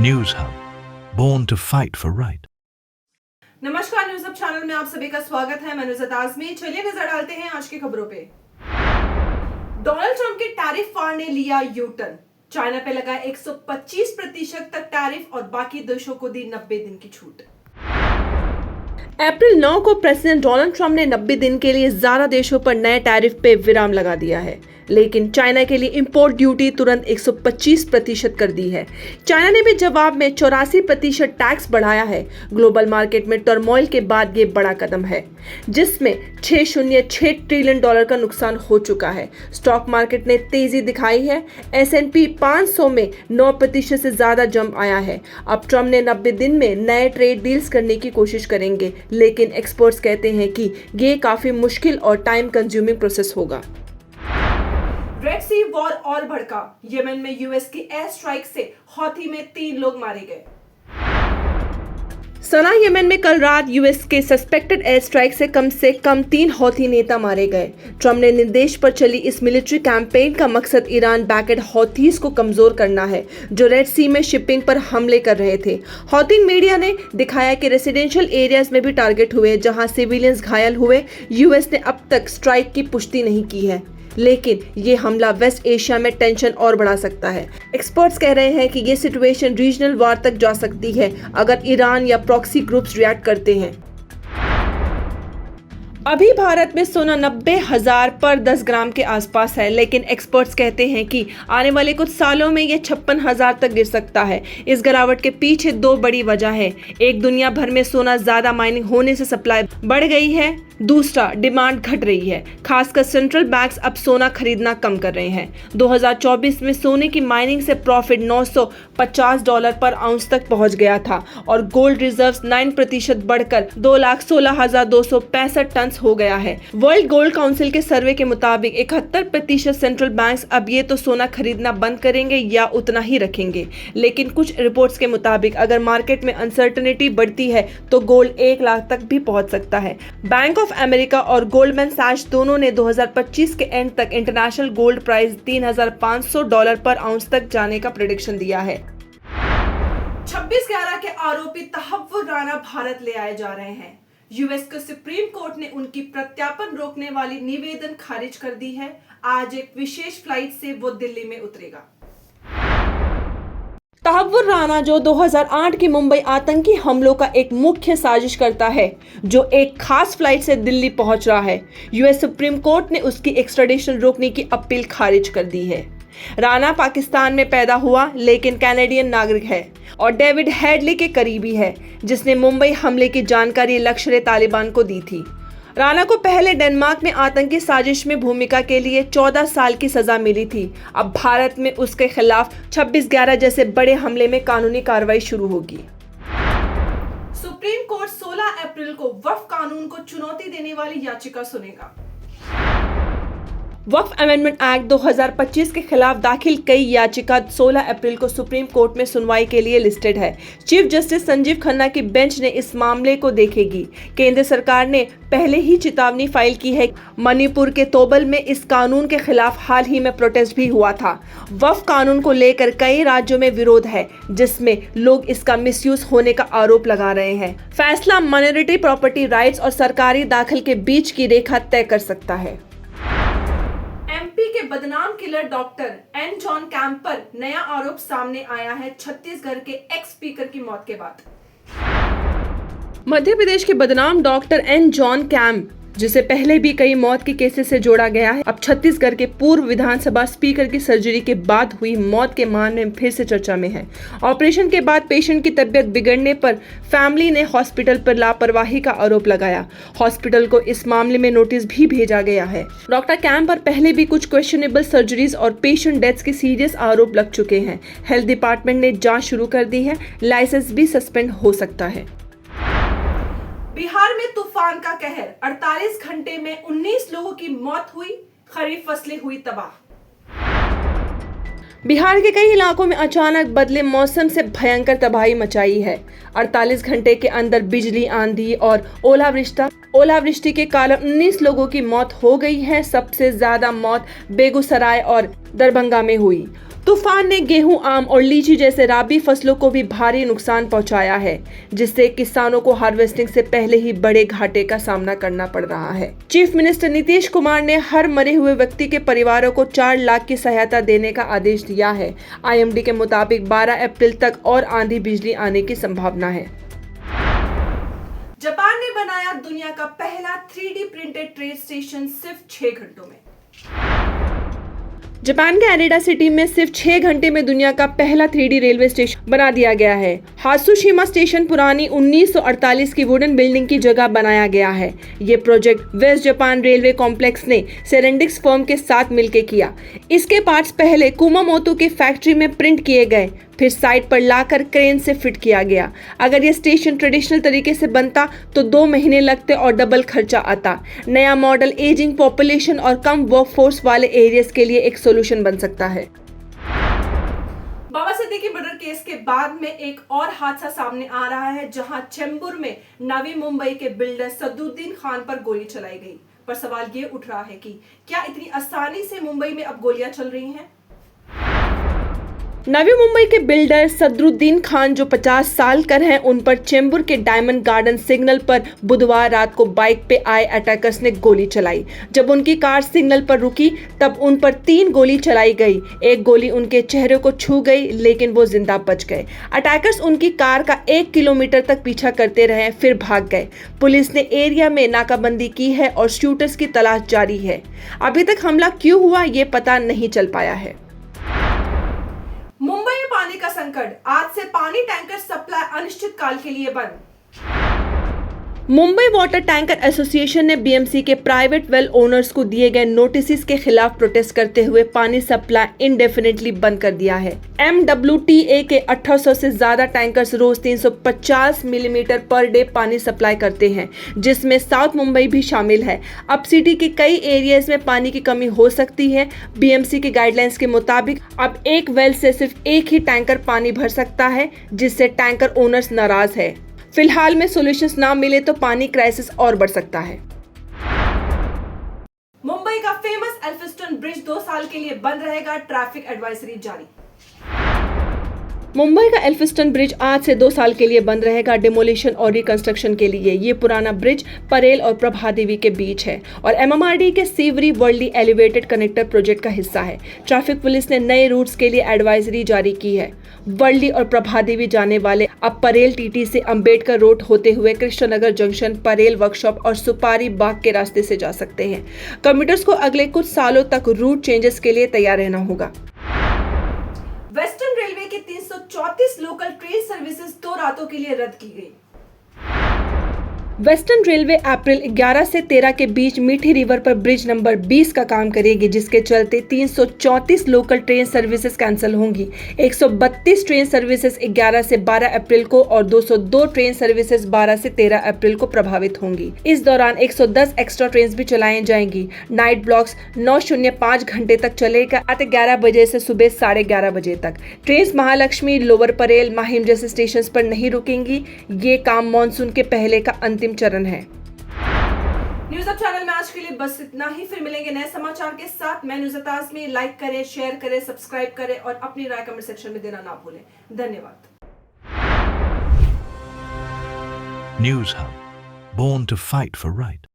News Hub, born to fight for right. नमस्कार, news hub channel में आप सभी का स्वागत है। मैं नुसरत आजमी। चलिए नजर डालते हैं आज की खबरों पे। डोनाल्ड ट्रंप के टैरिफ वार ने लिया यू टर्न। चाइना पे लगा 125% तक टैरिफ और बाकी देशों को दी 90 दिन की छूट। अप्रैल 9 को प्रेसिडेंट डोनाल्ड ट्रंप ने 90 दिन के लिए ज्यादा देशों पर नए टैरिफ पे विराम लगा दिया है, लेकिन चाइना के लिए इंपोर्ट ड्यूटी तुरंत 125% कर दी है। चाइना ने भी जवाब में 84% टैक्स बढ़ाया है। ग्लोबल मार्केट में टर्मोइल के बाद ये बड़ा कदम है, जिसमें $606 ट्रिलियन का नुकसान हो चुका है। स्टॉक मार्केट ने तेजी दिखाई है। S&P 500 में 9% से ज्यादा जंप आया है। अब ट्रंप ने 90 दिन में नए ट्रेड डील्स करने की कोशिश करेंगे, लेकिन एक्सपर्ट्स कहते हैं कि ये काफी मुश्किल और टाइम कंज्यूमिंग प्रोसेस होगा। रेड सी वॉर और भड़का। यमन में यूएस की एयर स्ट्राइक से हौथी में 3 लोग मारे गए। सना यमन में कल रात यूएस के सस्पेक्टेड एयर स्ट्राइक से कम 3 हौथी नेता मारे गए। ट्रंप ने निर्देश पर चली इस मिलिट्री कैंपेन का मकसद ईरान बैकेड हौथीज को कमजोर करना है, जो रेड सी में शिपिंग पर हमले कर रहे थे। हौथी मीडिया ने दिखाया कि रेसिडेंशियल एरियाज में भी टारगेट हुए, जहां सिविलियंस घायल हुए। यूएस ने अब तक स्ट्राइक की पुष्टि नहीं की है, लेकिन ये हमला वेस्ट एशिया में टेंशन और बढ़ा सकता है। एक्सपर्ट्स कह रहे हैं कि ये सिचुएशन रीजनल वार तक जा सकती है अगर ईरान या प्रॉक्सी ग्रुप्स रिएक्ट करते हैं। अभी भारत में सोना 90,000 पर 10 ग्राम के आसपास है, लेकिन एक्सपर्ट्स कहते हैं कि आने वाले कुछ सालों में यह 56,000 तक गिर सकता है। इस गिरावट के पीछे 2 बड़ी वजह है। एक, दुनिया भर में सोना ज्यादा माइनिंग होने से सप्लाई बढ़ गई है। दूसरा, डिमांड घट रही है। खासकर सेंट्रल बैंक्स अब सोना खरीदना कम कर रहे हैं। 2024 में सोने की माइनिंग से प्रॉफिट $950 पर आउंस तक पहुंच गया था और गोल्ड रिजर्व्स 9% बढ़कर 2,16,265 टन हो गया है। वर्ल्ड गोल्ड काउंसिल के सर्वे के मुताबिक 71% सेंट्रल बैंक्स अब ये तो सोना खरीदना बंद करेंगे या उतना ही रखेंगे। लेकिन कुछ रिपोर्ट्स के मुताबिक अगर मार्केट में अनसर्टेनिटी बढ़ती है तो गोल्ड 1 लाख तक भी पहुंच सकता है। बैंक ऑफ अमेरिका और गोल्डमैन सैक्स दोनों ने 2025 के एंड तक इंटरनेशनल गोल्ड प्राइस $3,500 पर आउंस तक जाने का प्रेडिक्शन दिया है। 26/11 के आरोपी तहव्वुर राना भारत ले आए जा रहे हैं। यूएस के सुप्रीम कोर्ट ने उनकी प्रत्यार्पण रोकने वाली निवेदन खारिज कर दी है। आज एक विशेष फ्लाइट से वो दिल्ली में उतरेगा। तहव्वुर राना, जो 2008 के मुंबई आतंकी हमलों का एक मुख्य साजिश करता है, जो एक खास फ्लाइट से दिल्ली पहुंच रहा है। यूएस सुप्रीम कोर्ट ने उसकी एक्स्ट्राडिशन रोकने की अपील खारिज कर दी है। राना पाकिस्तान में पैदा हुआ, लेकिन कैनेडियन नागरिक है और डेविड हेडली के करीबी है, जिसने मुंबई हमले की जानकारी लश्कर-ए-तालिबान को दी थी। राना को पहले डेनमार्क में आतंकी साजिश में भूमिका के लिए 14 साल की सजा मिली थी। अब भारत में उसके खिलाफ 26/11 जैसे बड़े हमले में कानूनी कार्रवाई शुरू होगी। सुप्रीम कोर्ट 16 अप्रैल को वक्फ कानून को चुनौती देने वाली याचिका सुनेगा। वक्फ अमेंडमेंट एक्ट 2025 के खिलाफ दाखिल कई याचिका 16 अप्रैल को सुप्रीम कोर्ट में सुनवाई के लिए लिस्टेड है। चीफ जस्टिस संजीव खन्ना की बेंच ने इस मामले को देखेगी। केंद्र सरकार ने पहले ही चेतावनी फाइल की है। मणिपुर के तोबल में इस कानून के खिलाफ हाल ही में प्रोटेस्ट भी हुआ था। वक्फ कानून को लेकर कई राज्यों में विरोध है, जिसमें लोग इसका मिसयूज होने का आरोप लगा रहे हैं। फैसला माइनॉरिटी प्रॉपर्टी राइट्स और सरकारी दाखिल के बीच की रेखा तय कर सकता है। के बदनाम killer doctor N John Camp पर नया आरोप सामने आया है। छत्तीसगढ़ के एक्स स्पीकर की मौत के बाद मध्य प्रदेश के बदनाम डॉक्टर एन जॉन कैम्प, जिसे पहले भी कई मौत के केसेस से जोड़ा गया है, अब छत्तीसगढ़ के पूर्व विधानसभा स्पीकर की सर्जरी के बाद हुई मौत के मामले में फिर से चर्चा में है। ऑपरेशन के बाद पेशेंट की तबीयत बिगड़ने पर फैमिली ने हॉस्पिटल पर लापरवाही का आरोप लगाया। हॉस्पिटल को इस मामले में नोटिस भी भेजा गया है। डॉक्टर कैम्प पर पहले भी कुछ क्वेश्चनेबल सर्जरीज और पेशेंट डेथ्स के सीरियस आरोप लग चुके हैं। हेल्थ डिपार्टमेंट ने जांच शुरू कर दी है। लाइसेंस भी सस्पेंड हो सकता है। बिहार में तूफान का कहर। 48 घंटे में 19 लोगों की मौत हुई। खरीफ फसलें हुई तबाह। बिहार के कई इलाकों में अचानक बदले मौसम से भयंकर तबाही मचाई है। 48 घंटे के अंदर बिजली, आंधी और ओलावृष्टि के कारण 19 लोगों की मौत हो गई है। सबसे ज्यादा मौत बेगूसराय और दरभंगा में हुई। तूफान ने गेहूं, आम और लीची जैसे राबी फसलों को भी भारी नुकसान पहुंचाया है, जिससे किसानों को हार्वेस्टिंग से पहले ही बड़े घाटे का सामना करना पड़ रहा है। चीफ मिनिस्टर नीतीश कुमार ने हर मरे हुए व्यक्ति के परिवारों को 4 लाख की सहायता देने का आदेश दिया है। IMD के मुताबिक 12 अप्रैल तक और आंधी बिजली आने की संभावना है। जापान ने बनाया दुनिया का पहला 3D प्रिंटेड ट्रेन स्टेशन सिर्फ 6 घंटों में। जापान के एनिडा सिटी में सिर्फ 6 घंटे में दुनिया का पहला 3D रेलवे स्टेशन बना दिया गया है। हात्सुशिमा स्टेशन पुरानी 1948 की वुडन बिल्डिंग की जगह बनाया गया है। ये project West Japan Railway complex ने सेरेंडिक्स फर्म के साथ मिलकर किया। इसके पार्ट्स पहले कुमामोतो की फैक्ट्री में प्रिंट किए गए, फिर साइट पर लाकर क्रेन से फिट किया गया। अगर ये स्टेशन ट्रेडिशनल तरीके से बनता तो 2 महीने लगते और डबल खर्चा आता। नया मॉडल एजिंग पॉपुलेशन और कम वर्कफोर्स वाले एरियाज के लिए एक सोल्यूशन बन सकता है। बाबा सिद्दीकी मर्डर केस के बाद में एक और हादसा सामने आ रहा है, जहां चेंबूर में नवी मुंबई के बिल्डर सदरुद्दीन खान पर गोली चलाई गई। पर सवाल ये उठ रहा है कि क्या इतनी आसानी से मुंबई में अब गोलियां चल रही हैं? नवी मुंबई के बिल्डर सदरुद्दीन खान जो 50 साल कर हैं, उन पर चेंबूर के डायमंड गार्डन सिग्नल पर बुधवार रात को बाइक पे आए अटैकर्स ने गोली चलाई। जब उनकी कार सिग्नल पर रुकी तब उन पर 3 गोली चलाई गई। एक गोली उनके चेहरे को छू गई, लेकिन वो जिंदा बच गए। अटैकर्स उनकी कार का 1 किलोमीटर तक पीछा करते रहे, फिर भाग गए। पुलिस ने एरिया में नाकाबंदी की है और शूटर्स की तलाश जारी है। अभी तक हमला क्यों हुआ ये पता नहीं चल पाया है। मुंबई में पानी का संकट, आज से पानी टैंकर सप्लाई अनिश्चित काल के लिए बंद। मुंबई वाटर टैंकर एसोसिएशन ने BMC के प्राइवेट वेल ओनर्स को दिए गए नोटिस के खिलाफ प्रोटेस्ट करते हुए पानी सप्लाई इंडेफिनेटली बंद कर दिया है। MWTA के 1800 से ज्यादा टैंकर्स रोज 350 मिलीमीटर पर डे पानी सप्लाई करते हैं, जिसमें साउथ मुंबई भी शामिल है। अब सिटी के कई एरियाज में पानी की कमी हो सकती है। BMC के गाइडलाइंस के मुताबिक अब एक वेल से सिर्फ एक ही टैंकर पानी भर सकता है, जिससे टैंकर ओनर्स नाराज है। फिलहाल में सॉल्यूशंस ना मिले तो पानी क्राइसिस और बढ़ सकता है। मुंबई का फेमस एल्फिंस्टन ब्रिज 2 साल के लिए बंद रहेगा, ट्रैफिक एडवाइजरी जारी। मुंबई का एल्फिंस्टन ब्रिज आज से 2 साल के लिए बंद रहेगा, डिमोलिशन और रिकंस्ट्रक्शन के लिए। ये पुराना ब्रिज परेल और प्रभादेवी के बीच है और MMRD के सीवरी वर्ल्डी एलिवेटेड कनेक्टर प्रोजेक्ट का हिस्सा है। ट्रैफिक पुलिस ने नए रूट्स के लिए एडवाइजरी जारी की है। वर्ल्डी और प्रभादेवी जाने वाले अब परेल TT से अंबेडकर रोड होते हुए कृष्णनगर जंक्शन, परेल वर्कशॉप और सुपारी बाग के रास्ते से जा सकते हैं। कम्यूटर्स को अगले कुछ सालों तक रूट चेंजेस के लिए तैयार रहना होगा। वेस्टर्न रेलवे की 334 लोकल ट्रेन सर्विसेज 2 रातों के लिए रद्द की गई। वेस्टर्न रेलवे अप्रैल 11 से 13 के बीच मीठी रिवर पर ब्रिज नंबर 20 का काम करेगी, जिसके चलते 334 लोकल ट्रेन सर्विसेज कैंसिल होंगी। 132 ट्रेन सर्विसेज 11 से 12 अप्रैल को और 202 ट्रेन सर्विसेज 12 से 13 अप्रैल को प्रभावित होंगी। इस दौरान 110 एक्स्ट्रा ट्रेन भी चलाई जाएंगी। नाइट ब्लॉक्स 905 घंटे तक चलेगा, रात 11 बजे से सुबह 11:30 बजे तक। ट्रेन महालक्ष्मी, लोअर परेल, माहिम जैसे स्टेशन पर नहीं रुकेंगी। ये काम मानसून के पहले का अंतिम चरण है। न्यूज अब चैनल में आज के लिए बस इतना ही। फिर मिलेंगे नए समाचार के साथ। मैं न्यूज़ ताज़मी। लाइक करें, शेयर करें, सब्सक्राइब करें और अपनी राय कमेंट सेक्शन में देना ना भूलें। धन्यवाद। News Hub, born to fight for right.